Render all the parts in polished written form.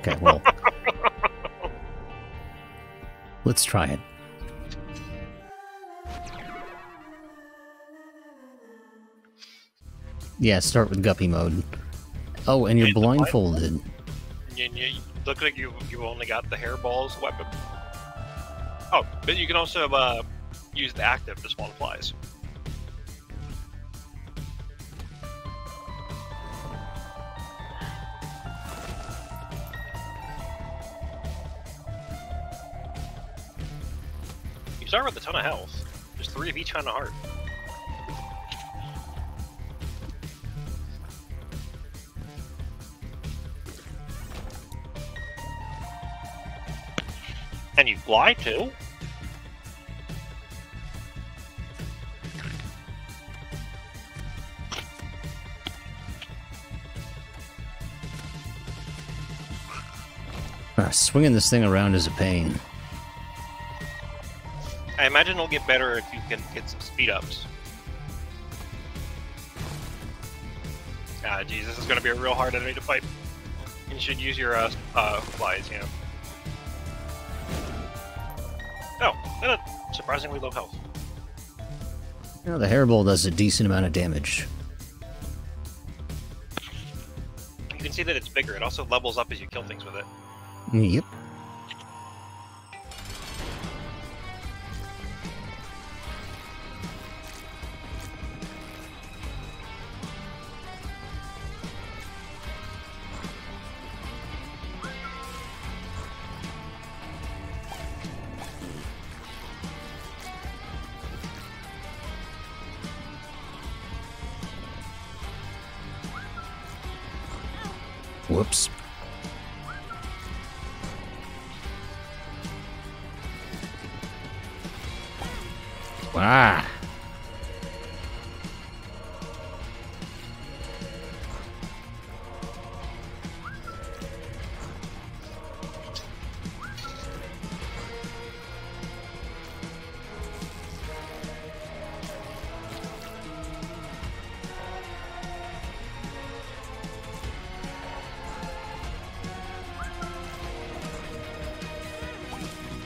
Okay, well. Let's try it. Yeah, start with guppy mode. Oh, and you're blindfolded. You look like you've only got the hairballs weapon. Oh, but you can also use the active to spawn flies. You start with a ton of health. There's 3 of each on the heart. And you fly too? Swinging this thing around is a pain. I imagine it'll get better if you can get some speed ups. Ah, geez, this is going to be a real hard enemy to fight. You should use your flies, yeah. Oh, and a surprisingly low health. Now the hairball does a decent amount of damage. You can see that it's bigger. It also levels up as you kill things with it. Yep. Whoops. Ah.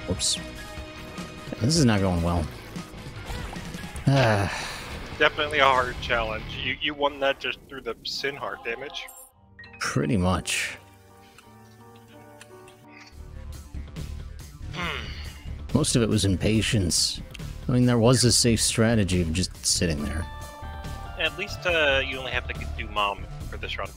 Whoops. This is not going well. Definitely a hard challenge. You won that just through the sin heart damage. Pretty much. Most of it was impatience. I mean, there was a safe strategy of just sitting there. At least you only have to do mom for this run.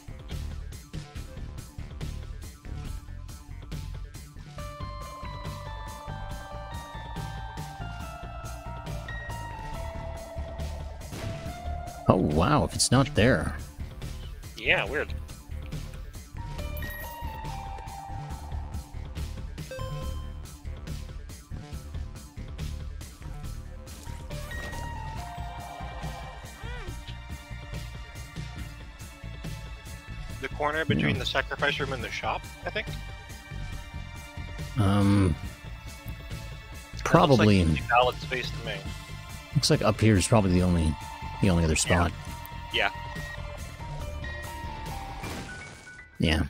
Oh, wow, if it's not there. Yeah, weird. The corner between the sacrifice room and the shop, I think? Probably. Looks like valid space to me. Looks like up here is probably the only other spot. Yeah. Yeah.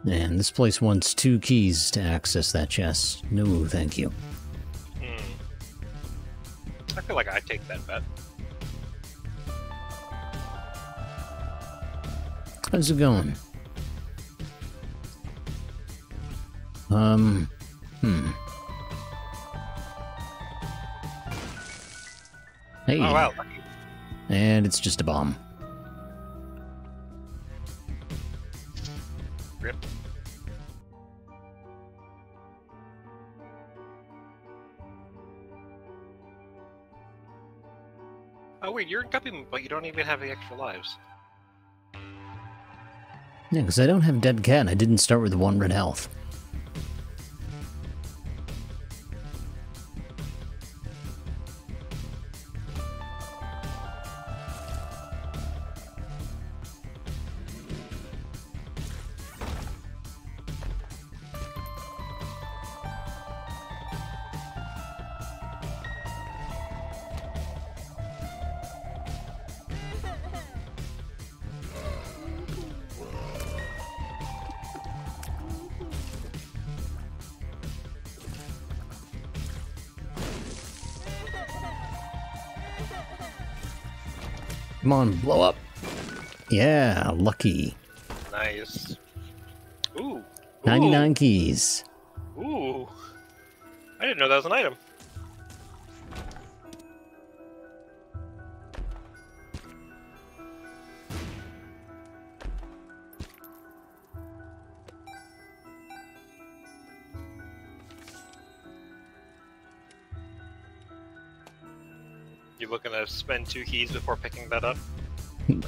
And this place wants 2 keys to access that chest. No, thank you. I feel like I'd take that bet. How's it going? Hey. Oh, wow. Lucky. And it's just a bomb. Rip. Oh, wait, you're in Guppy, but you don't even have the extra lives. Yeah, because I don't have Dead Cat and I didn't start with 1 red health. Come on, blow up. Yeah, lucky. Nice. Ooh. 99 keys. Ooh. I didn't know that was an item. You looking to spend 2 keys before picking that up?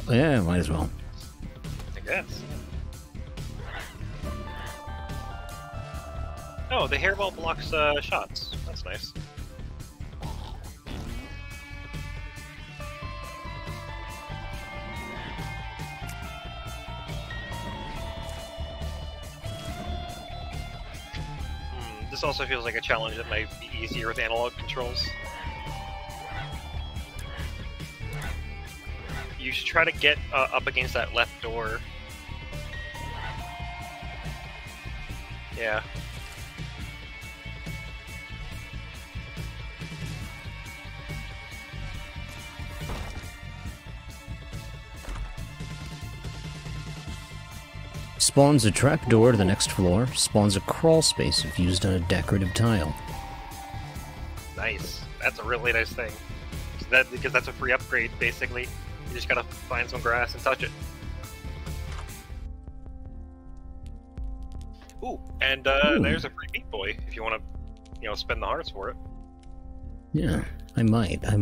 Yeah, might as well. I guess. Oh, the hairball blocks shots. That's nice. This also feels like a challenge that might be easier with analog controls. You should try to get up against that left door. Yeah. Spawns a trapdoor to the next floor. Spawns a crawl space if used on a decorative tile. Nice. That's a really nice thing. Because that's a free upgrade, basically. You just gotta find some grass and touch it. Ooh, and there's a free Meatboy if you want to, spend the hearts for it. Yeah, I might. I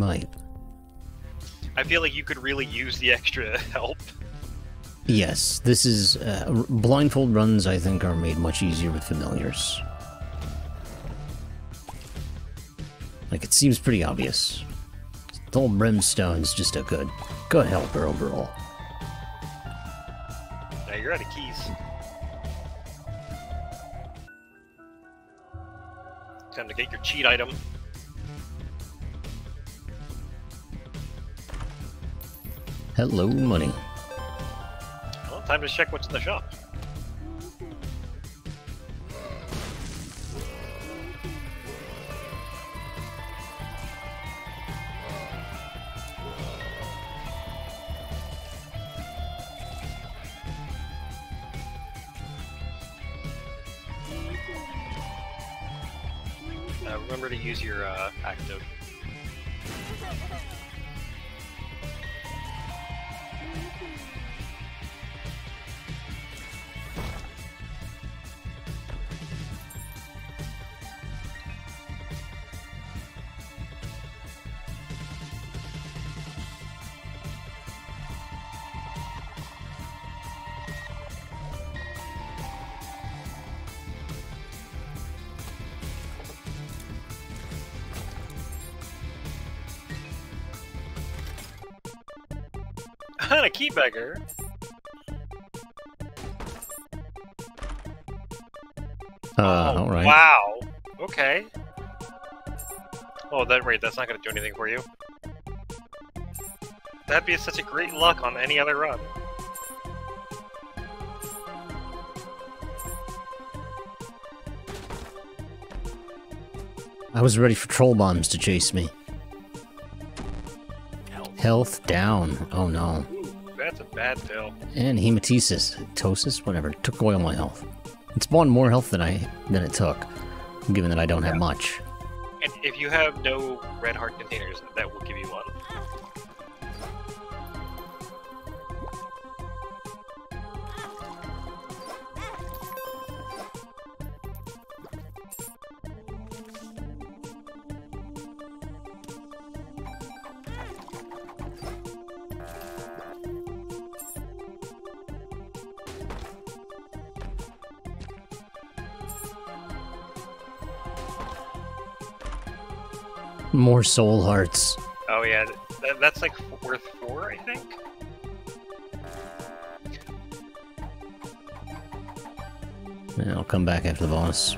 feel like you could really use the extra help. Yes, this is... blindfold runs, I think, are made much easier with familiars. Like, it seems pretty obvious. The whole brimstone's just a good helper overall. Now you're out of keys. Time to get your cheat item. Hello, money. Well, time to check what's in the shop. Remember to use your active. A key beggar. Alright. Wow. Okay. Oh, that's not gonna do anything for you. That'd be such a great luck on any other run. I was ready for troll bombs to chase me. Health down. Oh no. That's a bad pill. And hematesis, ptosis, whatever. Took away all my health. It spawned more health than it took, given that I don't have much. And if you have no red heart containers, that will give you one. More soul hearts. Oh yeah, that's like worth 4, I think? Yeah, I'll come back after the boss.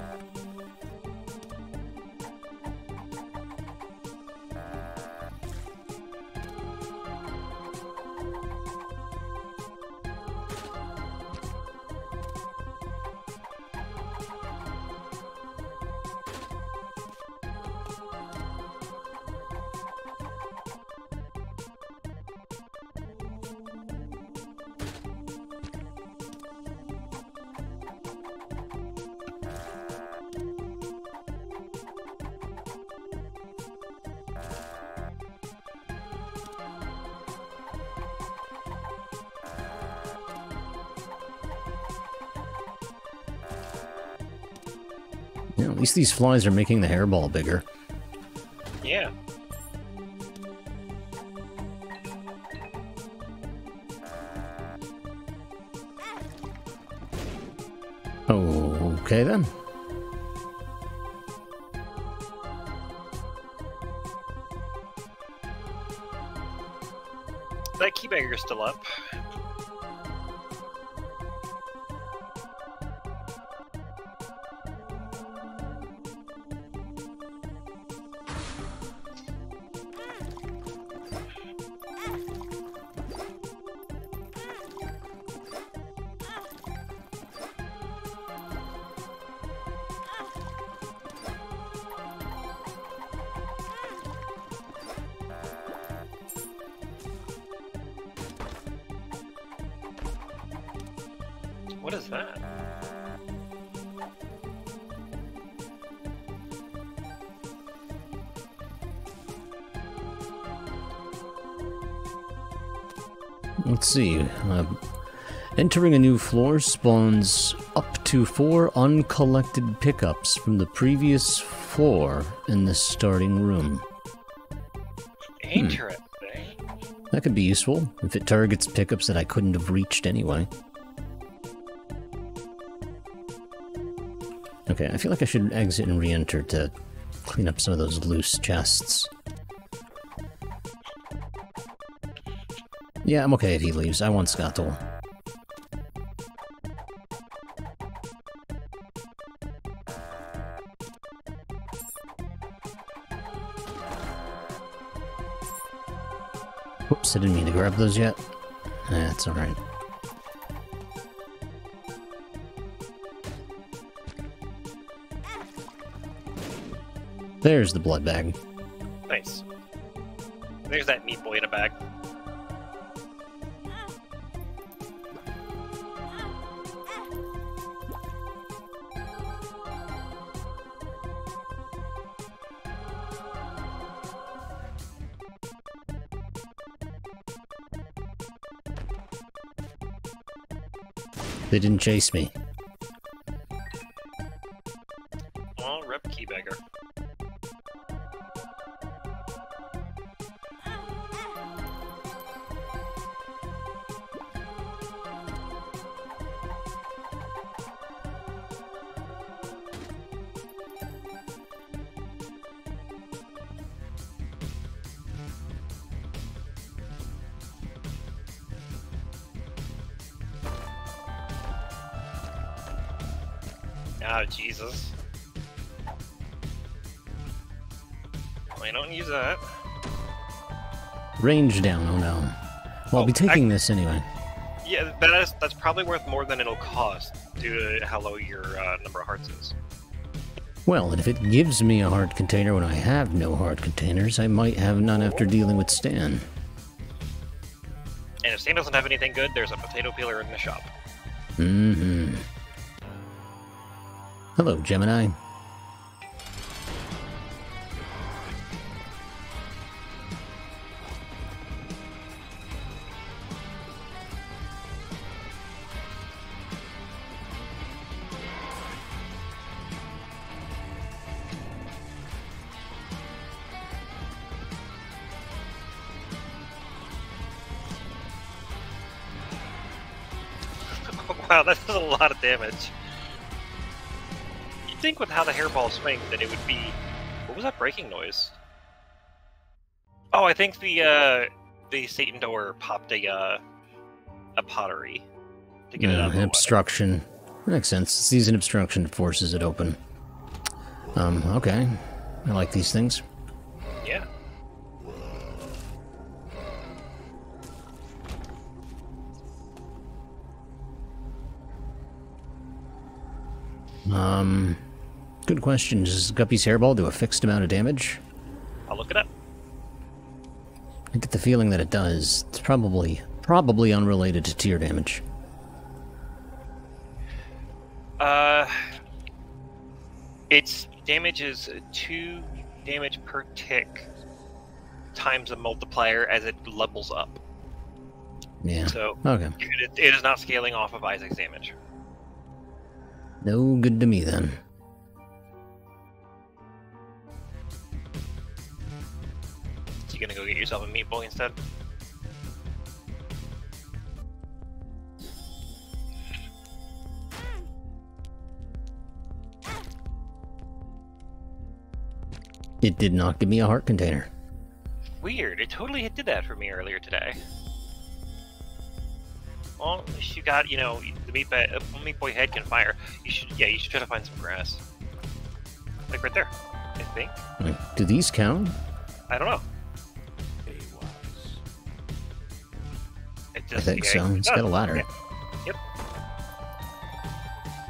Yeah, at least these flies are making the hairball bigger. Yeah. Okay then. That keybagger's still up. What is that? Let's see. Entering a new floor spawns up to 4 uncollected pickups from the previous floor in the starting room. Interesting. That could be useful if it targets pickups that I couldn't have reached anyway. Okay, I feel like I should exit and re-enter to clean up some of those loose chests. Yeah, I'm okay if he leaves. I want Scuttle. Whoops, I didn't mean to grab those yet. That's alright. There's the blood bag. Nice. There's that Meatboy in a bag. They didn't chase me. Oh, rip keybagger. Oh, Jesus. I don't use that. Range down, oh no. Well, I'll be taking this anyway. Yeah, that's probably worth more than it'll cost due to how low your number of hearts is. Well, and if it gives me a hard container when I have no hard containers, I might have none after dealing with Stan. And if Stan doesn't have anything good, there's a potato peeler in the shop. Mm-hmm. Hello, Gemini. Wow, that does a lot of damage. You'd think with how the hairball swings that it would be... What was that breaking noise? Oh, I think the Satan door popped a pottery to get it out of the way. Obstruction. Makes sense. Season obstruction forces it open. Okay. I like these things. Yeah. Good question. Does Guppy's hairball do a fixed amount of damage? I'll look it up. I get the feeling that it does. It's probably unrelated to tier damage. Its damage is 2 damage per tick times a multiplier as it levels up. Yeah. So okay. It is not scaling off of Isaac's damage. No good to me then. You gonna go get yourself a Meatboy instead? It did not give me a heart container. Weird. It totally did that for me earlier today. Well, at least you got, you know, the Meatboy head can fire. You should try to find some grass. Like right there, I think. Do these count? I don't know. I think so. It's got a ladder. Yeah.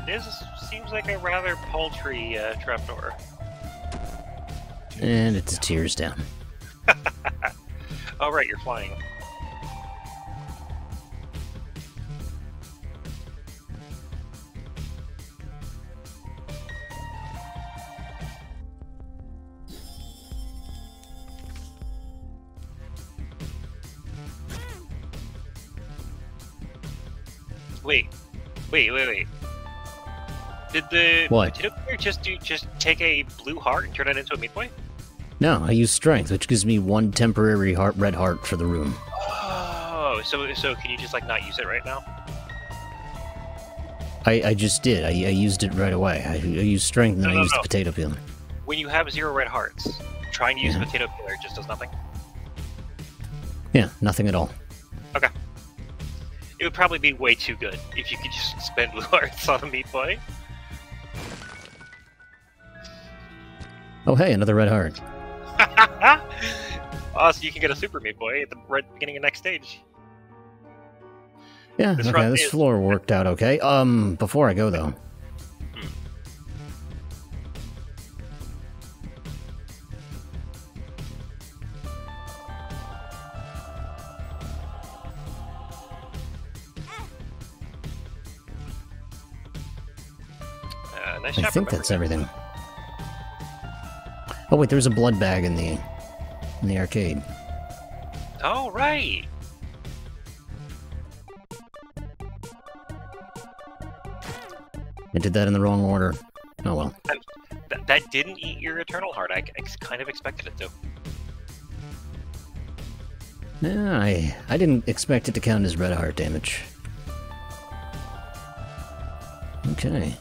Yep. Seems like a rather paltry trapdoor. And it's tears down. Oh, right, you're flying. Wait. Did the potato player just take a blue heart and turn it into a Meatboy? No, I use strength, which gives me one temporary red heart for the room. Oh, so can you just like not use it right now? I just did. I used it right away. I used strength and then I used the potato peeler. When you have 0 red hearts, trying to use the potato peeler just does nothing? Yeah, nothing at all. Okay. It would probably be way too good if you could just spend blue hearts on a Meatboy. Oh hey, another red heart. Oh, so you can get a Super Meatboy at the right beginning of next stage. Yeah, this floor worked out okay. Before I go though. Nice I think that's everything. Oh wait, there's a blood bag in the arcade. Oh right. I did that in the wrong order. Oh well. That didn't eat your Eternal Heart. I kind of expected it to. Yeah, I didn't expect it to count as red heart damage. Okay.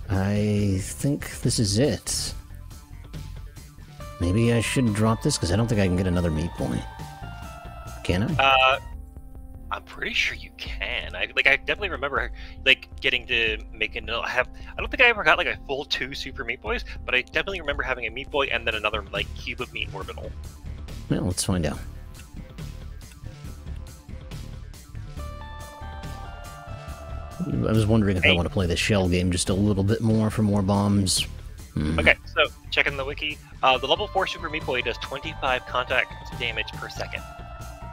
I think this is it. Maybe I should drop this, because I don't think I can get another Meatboy. Can I? I'm pretty sure you can. I definitely remember getting to make I don't think I ever got like a full 2 Super Meatboys, but I definitely remember having a Meatboy and then another cube of meat orbital. Well, let's find out. I was wondering if I want to play the shell game just a little bit more for more bombs. Okay, so checking the wiki, the level 4 Super Meatboy does 25 contact damage per second.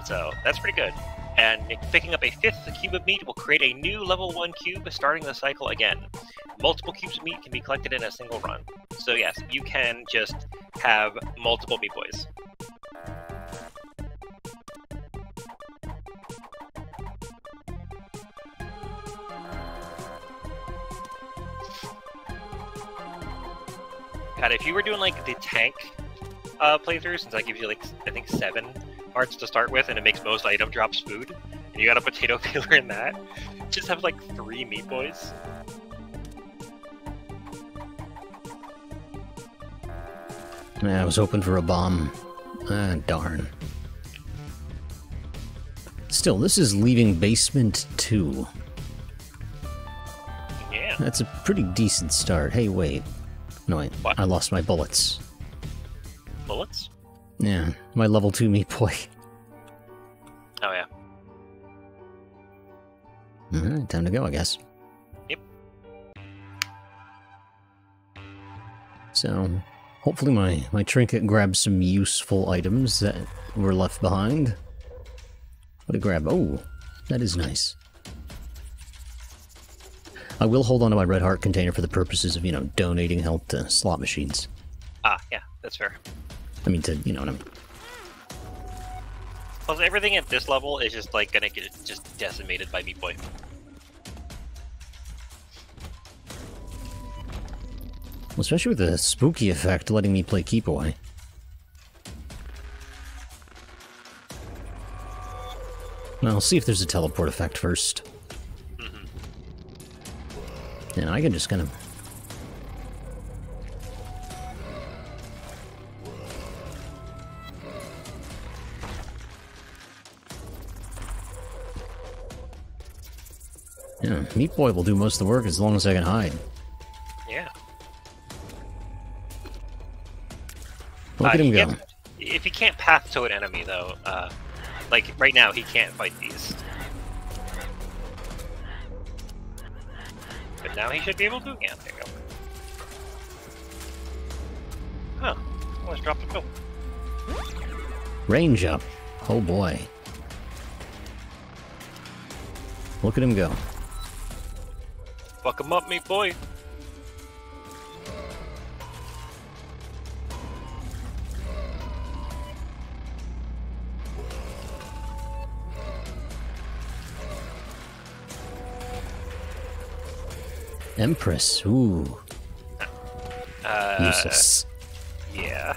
So that's pretty good. And picking up a 5th cube of meat will create a new level 1 cube, starting the cycle again. Multiple cubes of meat can be collected in a single run. So yes, you can just have multiple Meatboys. God, if you were doing like the tank playthrough, since that gives you like I think 7 hearts to start with, and it makes most item drops food, and you got a potato peeler in that, just have like 3 Meatboys. Yeah, I was hoping for a bomb. Ah, darn. Still, this is leaving basement 2. Yeah. That's a pretty decent start. Hey, wait. No, wait. What? I lost my bullets. Bullets? Yeah, my level 2 Meatboy. Oh yeah. Alright, time to go, I guess. Yep. So, hopefully my trinket grabs some useful items that were left behind. What to grab? Oh, that is nice. I will hold on to my red heart container for the purposes of, donating health to slot machines. Ah, yeah, that's fair. I mean, you know what I mean. Plus, everything at this level is just like gonna get just decimated by Meatboy. Especially with the spooky effect letting me play keep away. Well, see if there's a teleport effect first. Mm-hmm. And I can just kind of... Yeah, Meatboy will do most of the work as long as I can hide. Yeah. Look at him go. If he can't path to an enemy, though, like right now, he can't fight these. But now he should be able to again. There you go. Huh. Almost dropped a pill. Range up. Oh boy. Look at him go. Fuck him up, meat boy. Empress. Ooh. Useless. Yeah.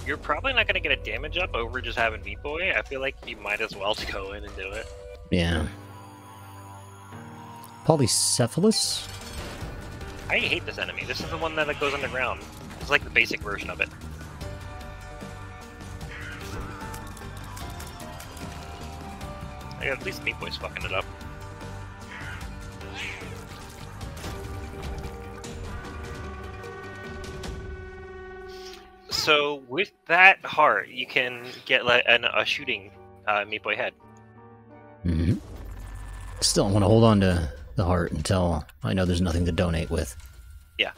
You're probably not going to get a damage up over just having Meatboy. I feel like you might as well go in and do it. Yeah. Polycephalus? I hate this enemy. This is the one that goes underground. It's like the basic version of it. At least Meatboy's fucking it up. So with that heart, you can get a shooting Meatboy head. Mm-hmm. Still, I want to hold on to the heart until I know there's nothing to donate with. Yeah.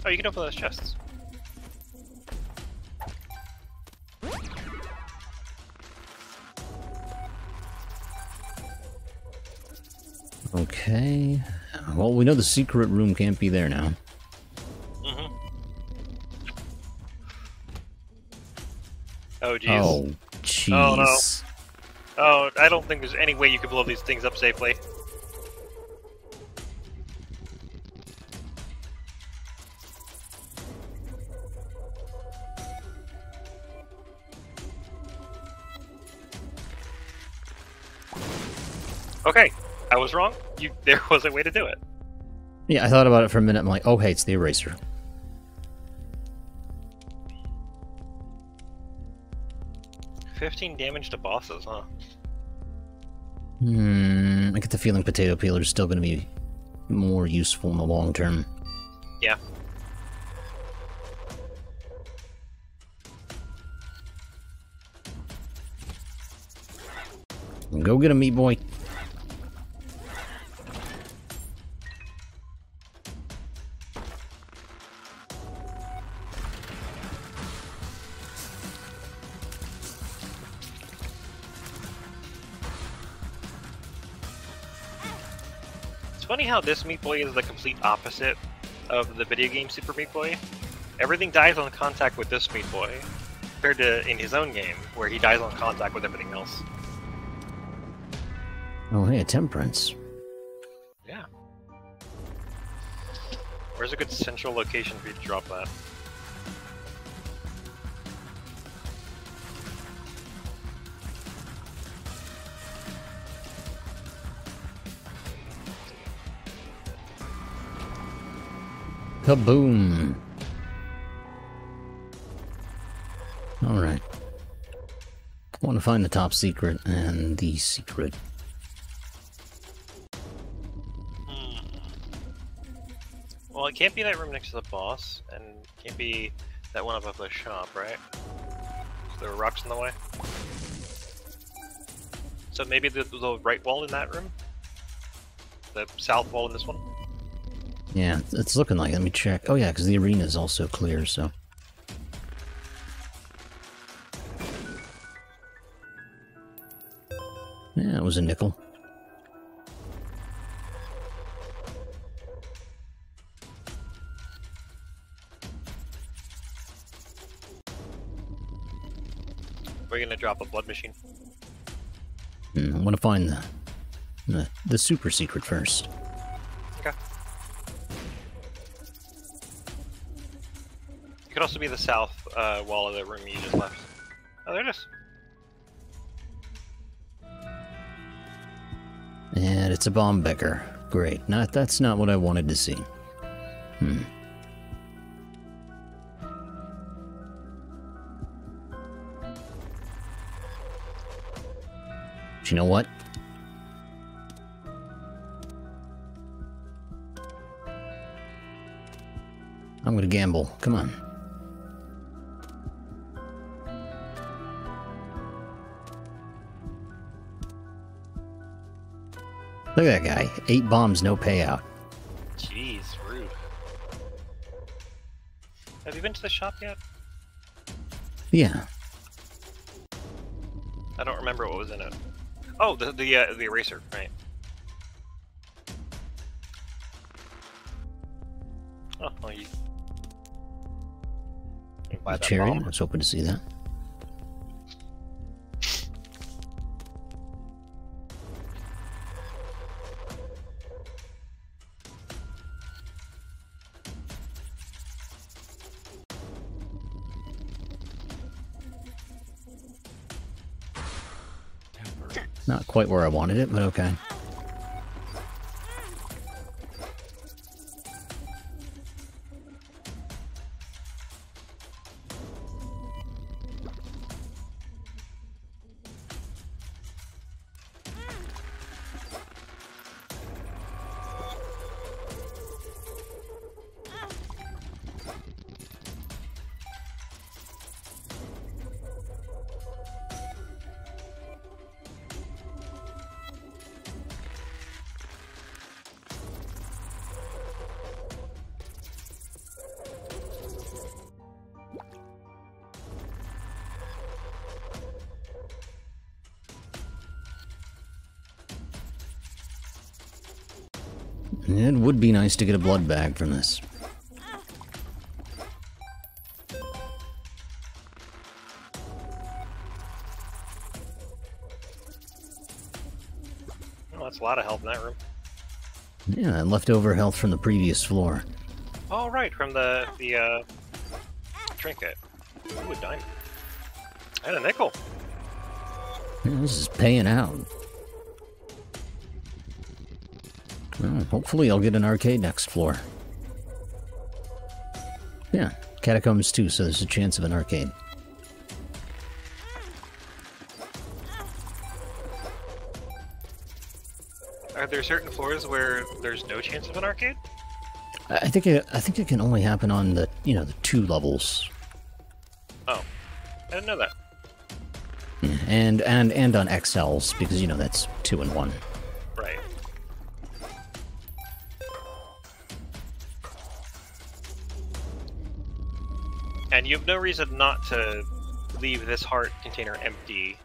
Oh, you can open those chests. Okay. Well, we know the secret room can't be there now. Mm-hmm. Oh, jeez. Oh, jeez. Oh, no. Oh, I don't think there's any way you can blow these things up safely. Okay, I was wrong. There was a way to do it. Yeah, I thought about it for a minute. I'm like, oh, hey, it's the eraser. $15 damage to bosses, huh? I get the feeling potato peeler is still going to be more useful in the long term. Yeah. Go get him, meat boy. It's funny how this Meat Boy is the complete opposite of the video game Super Meat Boy. Everything dies on contact with this Meat Boy, compared to in his own game, where he dies on contact with everything else. Oh, hey, a temperance. Yeah. Where's a good central location for you to drop that? Kaboom! Alright. I want to find the top secret and the secret. Well, it can't be that room next to the boss, and it can't be that one above the shop, right? So there were rocks in the way. So maybe the right wall in that room? The south wall in this one? Yeah, it's looking like it. Let me check. Oh yeah, because the arena is also clear, so... Yeah, it was a nickel. We're gonna drop a blood machine. I want to find the super secret first. Okay. It could also be the south wall of the room you just left. Oh, there it is. And it's a bomb becker. Great. That's not what I wanted to see. But you know what? I'm gonna gamble. Come on. Look at that guy. 8 bombs, no payout. Jeez, rude. Have you been to the shop yet? Yeah. I don't remember what was in it. Oh, the eraser, right? Oh, well, you buy that Chariot. bomb. I was hoping to see that. Not quite where I wanted it, but okay. It would be nice to get a blood bag from this. Oh, that's a lot of health in that room. Yeah, and leftover health from the previous floor. Oh, right, from the trinket. Ooh, a diamond. And a nickel. Yeah, this is paying out. Well, hopefully I'll get an arcade next floor. Yeah, catacombs too, so there's a chance of an arcade. Are there certain floors where there's no chance of an arcade? I think it can only happen on the the 2 levels. Oh, I didn't know that. Yeah, and on XLs because that's 2 and 1. Right. And you have no reason not to leave this heart container empty,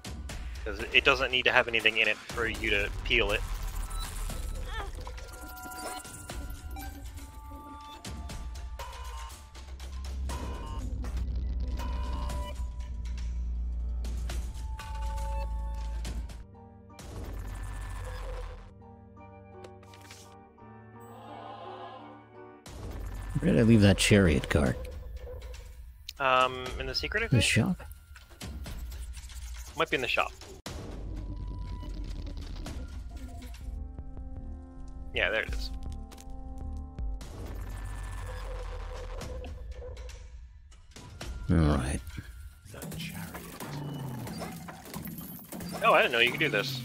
because it doesn't need to have anything in it for you to peel it. Where did I leave that chariot cart? In the secret, I The think? shop? Might be in the shop. Yeah, there it is. Alright. Oh, I didn't know you could do this.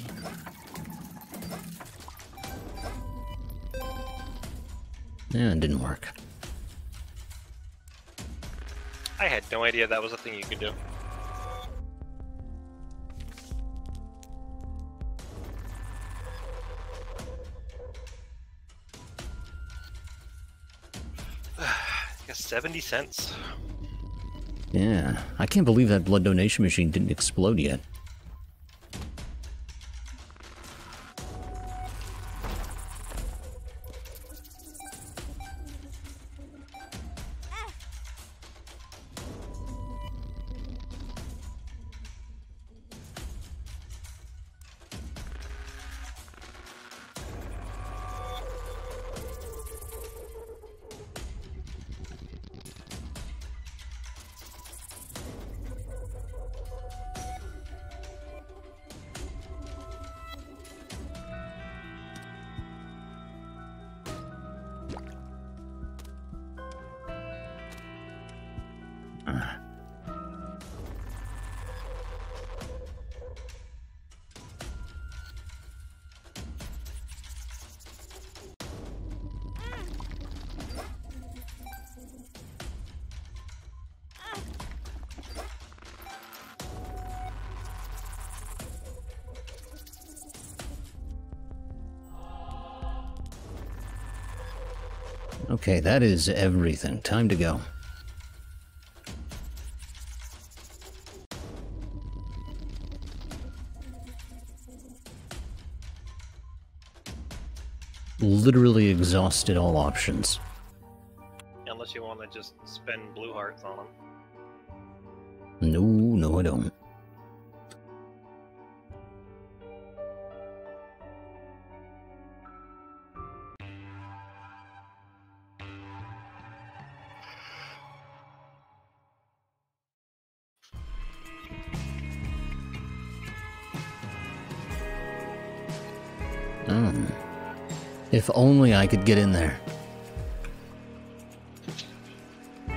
Yeah, it didn't work. I had no idea that was a thing you could do. I guess 70 cents. Yeah, I can't believe that blood donation machine didn't explode yet. Okay, that is everything. Time to go. Literally exhausted all options. Unless you want to just spend blue hearts on them. No, I don't. If only I could get in there. Are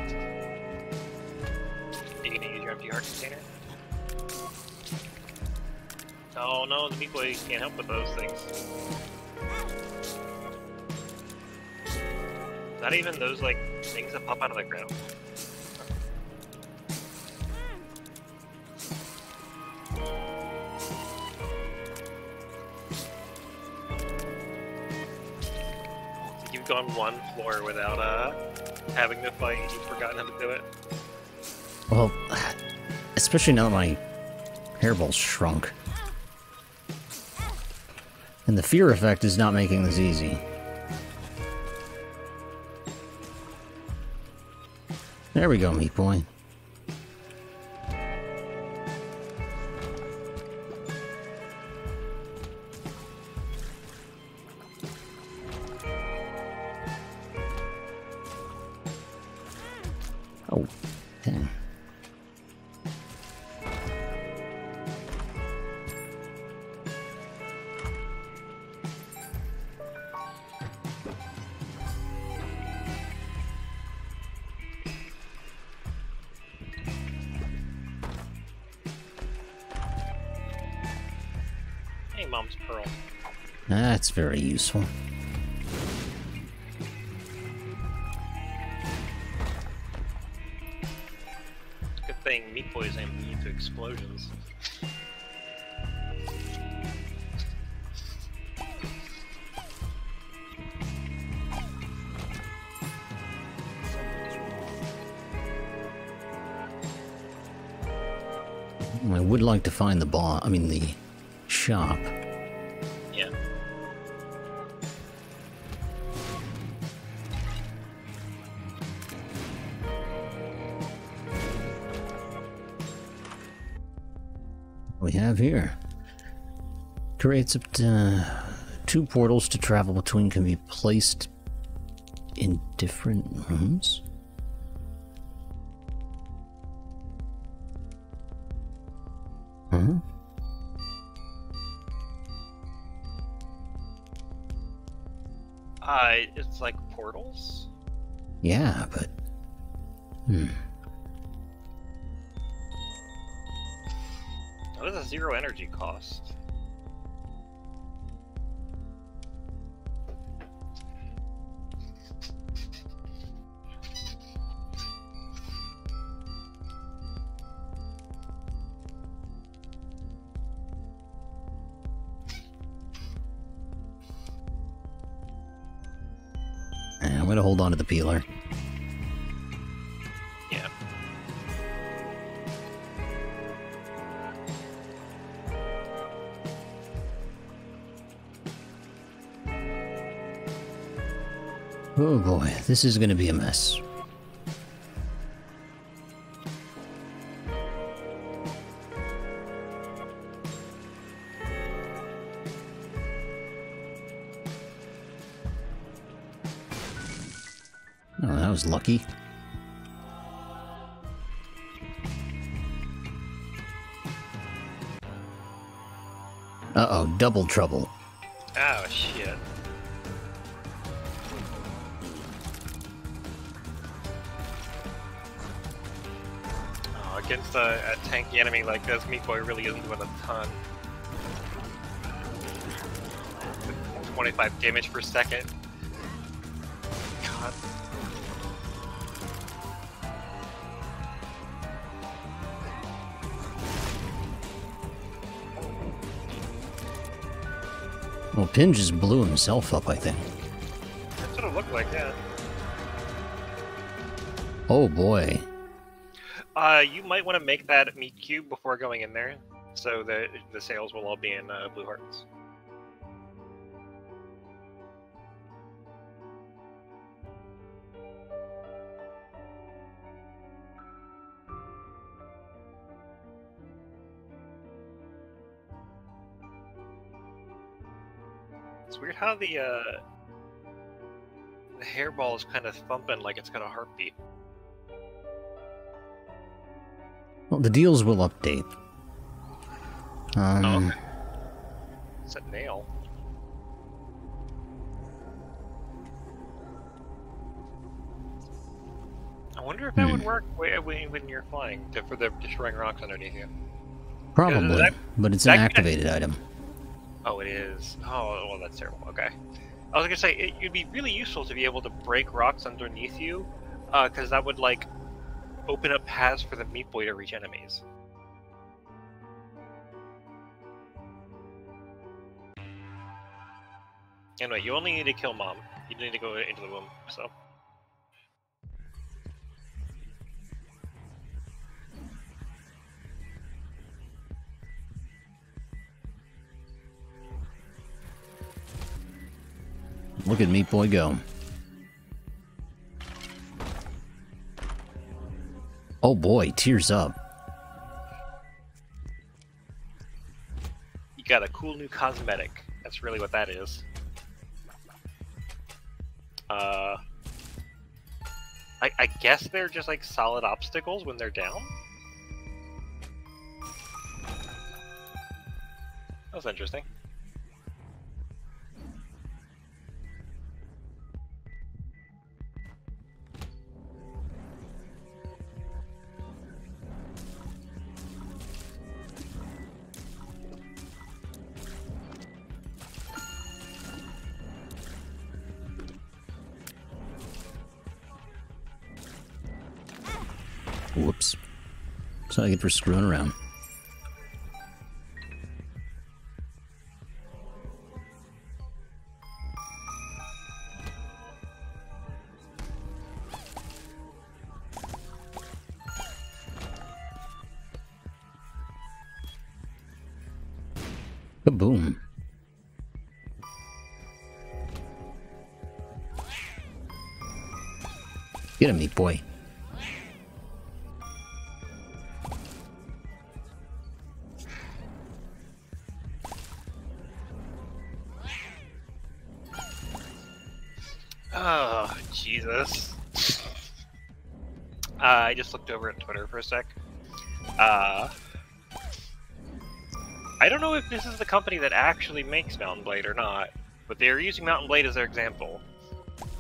you gonna use your empty heart container? Oh no, the Meatboy can't help with those things. Not even those, like, things that pop out of the ground. You've gone one floor without having to fight and you've forgotten how to do it. Well, especially now that my hairball's shrunk. And the fear effect is not making this easy. There we go, Meatboy. Oh, dang. Hey, Mom's Pearl. That's very useful. Good thing Meatboy is immune to explosions. I would like to find the the shop. Yeah. We have here. Creates up to 2 portals to travel between, can be placed in different rooms. Huh? It's like portals? Yeah, but... Oh, there's a 0 energy cost. I'm gonna hold on to the peeler. Yeah. Oh boy, this is gonna be a mess. Oh, that was lucky. Uh-oh, double trouble. Oh, shit. Oh, against a tanky enemy like this, Meatboy really isn't doing a ton. 25 damage per second. God. Well, Pin just blew himself up, I think. That's what it looked like, yeah. Oh boy. You might want to make that meat cube before going in there, so that the sales will all be in blue hearts. It's weird how the hairball is kind of thumping like it's got a heartbeat. Well, the deals will update. Okay. It's a nail. I wonder if that would work when you're flying, for the destroying rocks underneath you. Probably, but it's an activated item. Oh, it is. Oh, well, that's terrible. Okay. I was gonna say, it'd be really useful to be able to break rocks underneath you, because that would, like, open up paths for the Meatboy to reach enemies. Anyway, you only need to kill Mom. You need to go into the womb, so... Look at Meatboy go. Oh boy, tears up. You got a cool new cosmetic. That's really what that is. I guess they're just like solid obstacles when they're down? That was interesting. Whoops. So I get for screwing around. Kaboom. Get him, Meatboy. Oh, Jesus. I just looked over at Twitter for a sec. I don't know if this is the company that actually makes Mountain Blade or not, but they're using Mountain Blade as their example.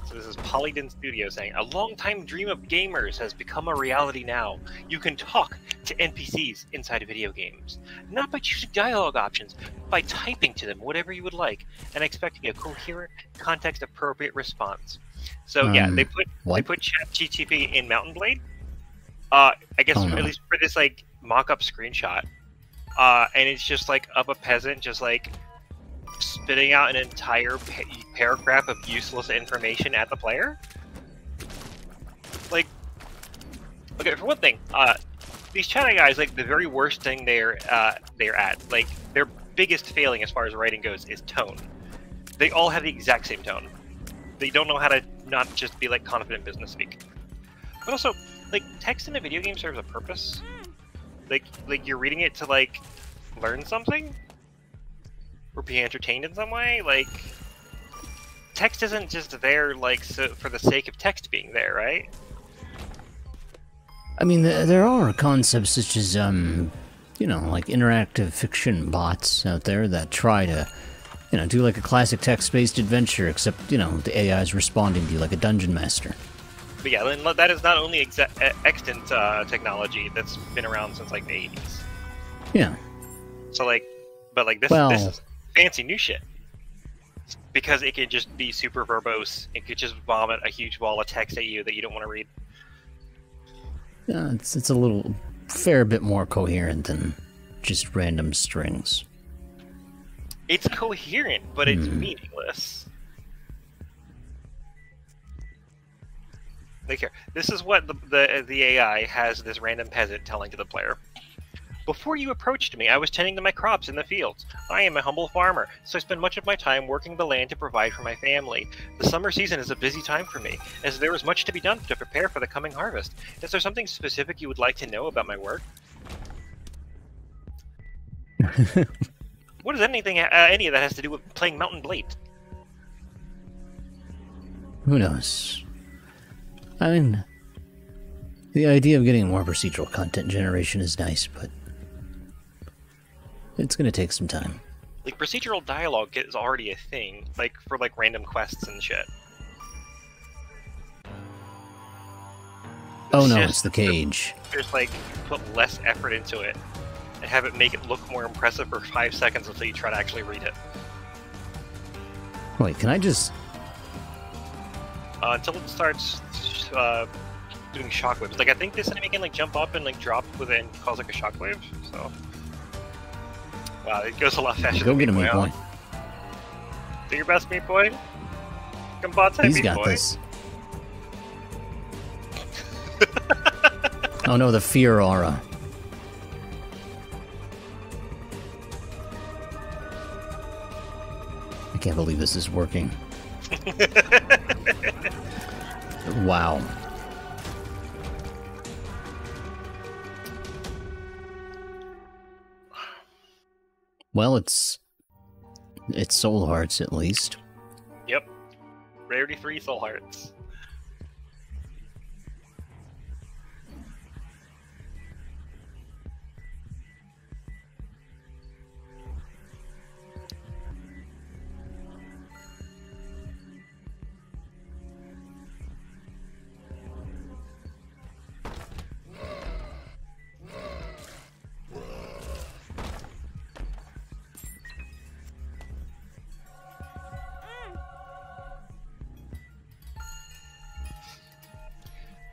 So this is Polygon Studio saying, a long-time dream of gamers has become a reality now. You can talk to NPCs inside of video games. Not by choosing dialogue options, by typing to them whatever you would like, and expecting a coherent, context-appropriate response. So yeah, they put ChatGPT in Mountain Blade. I guess at least for this like mock-up screenshot. And it's just like of a peasant just like spitting out an entire paragraph of useless information at the player. Like, okay, for one thing, these China guys, like the very worst thing they're at, like their biggest failing as far as writing goes is tone. They all have the exact same tone. They don't know how to not just be like confident business speak. But also, like text in a video game serves a purpose. Like you're reading it to like learn something or be entertained in some way. Like text isn't just there like for the sake of text being there, right? I mean, there are concepts such as you know, like interactive fiction bots out there that try to, you know, do like a classic text-based adventure, except, you know, the AI is responding to you like a dungeon master. But yeah, that is not only extant technology that's been around since like the 80s. Yeah. So like, but like this is fancy new shit. Because it can just be super verbose. It could just vomit a huge wall of text at you that you don't want to read. Yeah, it's a little fair bit more coherent than just random strings. It's coherent, but it's meaningless. Like here, this is what the AI has this random peasant telling to the player. Before you approached me, I was tending to my crops in the fields. I am a humble farmer, so I spend much of my time working the land to provide for my family. The summer season is a busy time for me, as there is much to be done to prepare for the coming harvest. Is there something specific you would like to know about my work? What is anything, any of that has to do with playing Mountain Blade? Who knows? I mean, the idea of getting more procedural content generation is nice, but it's gonna take some time. Like, procedural dialogue is already a thing, like, for, like, random quests and shit. Oh no, it's the cage. There's, like, put less effort into it, and have it make it look more impressive for 5 seconds until you try to actually read it. Wait, can I just... Until it starts, doing shockwaves. Like, I think this enemy can, like, jump up and, like, drop within, cause, like, a shockwave, so... Wow, it goes a lot faster. Go get him, Meatboy. Do your best, Meatboy. Come bot time, He's got this. Oh no, the fear aura. I can't believe this is working. Wow. Well, it's soul hearts at least. Yep. Rarity 3 soul hearts.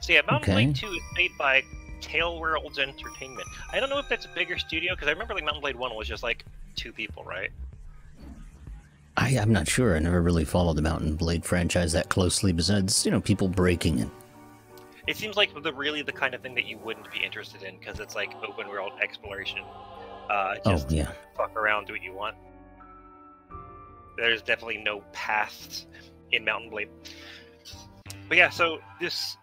So yeah, Mountain Blade 2 is made by Tail Worlds Entertainment. I don't know if that's a bigger studio, because I remember like Mountain Blade 1 was just like 2 people, right? I'm not sure. I never really followed the Mountain Blade franchise that closely, besides, you know, people breaking it. It seems like really the kind of thing that you wouldn't be interested in, because it's like open world exploration. Just fuck around, do what you want. There's definitely no past in Mountain Blade. But yeah, so this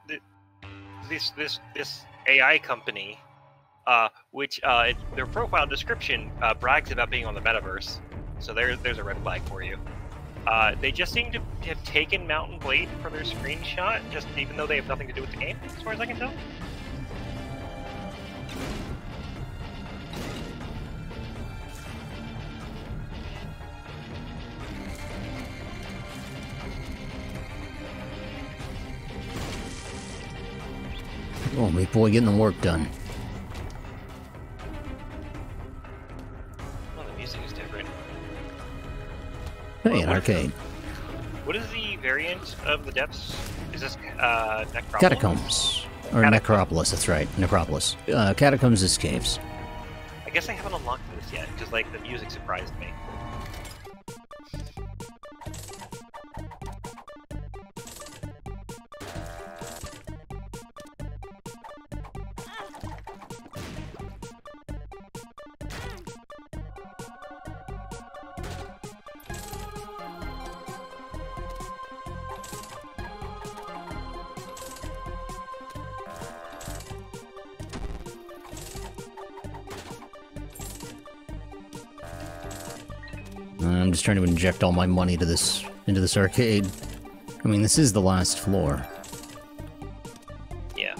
AI company, which their profile description brags about being on the metaverse, so there's a red flag for you. They just seem to have taken Mountain Blade for their screenshot, just even though they have nothing to do with the game, as far as I can tell. Oh, Meatboy getting the work done. Well, the music is different. Hey, an arcade. What is the variant of the depths? Is this Necropolis? Catacombs. Or Necropolis, that's right. Necropolis. Catacombs is caves. I guess I haven't unlocked this yet, because like the music surprised me. I'm just trying to inject all my money into this arcade. I mean, this is the last floor. Yeah.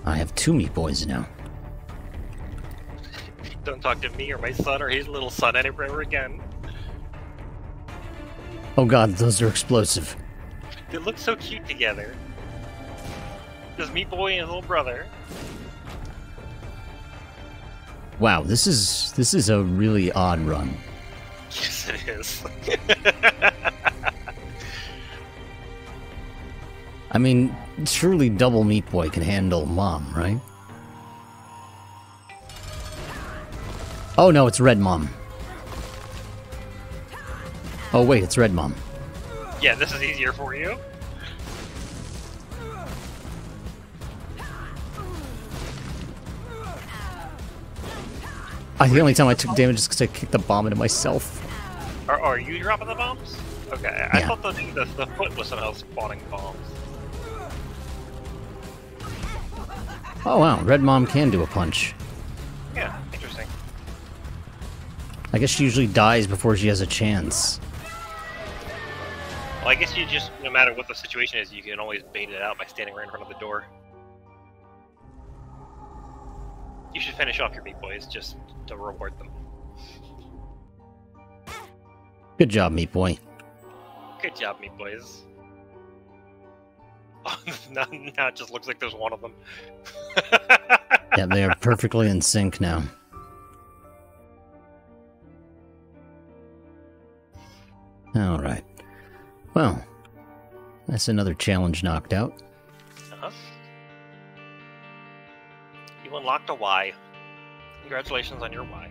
I have 2 Meatboys now. Don't talk to me or my son or his little son ever again. Oh god, those are explosive. They look so cute together. There's Meatboy and his little brother. Wow, this is a really odd run. Yes, it is. I mean, surely double Meatboy can handle Mom, right? Oh no, it's Red Mom. Oh wait, it's Red Mom. Yeah, this is easier for you. The only time I took damage is because I kicked the bomb into myself. Are you dropping the bombs? Okay, I Yeah. thought the foot was somehow spawning bombs. Oh wow, Red Mom can do a punch. Yeah, interesting. I guess she usually dies before she has a chance. Well, I guess you just, no matter what the situation is, you can always bait it out by standing right in front of the door. You should finish off your Meat Boys just to reward them. Good job, Meatboy. Good job, Meat Boys. Oh, now it just looks like there's one of them. Yeah, they are perfectly in sync now. Alright. Well, that's another challenge knocked out. Uh-huh. You unlocked a Y. Congratulations on your Y.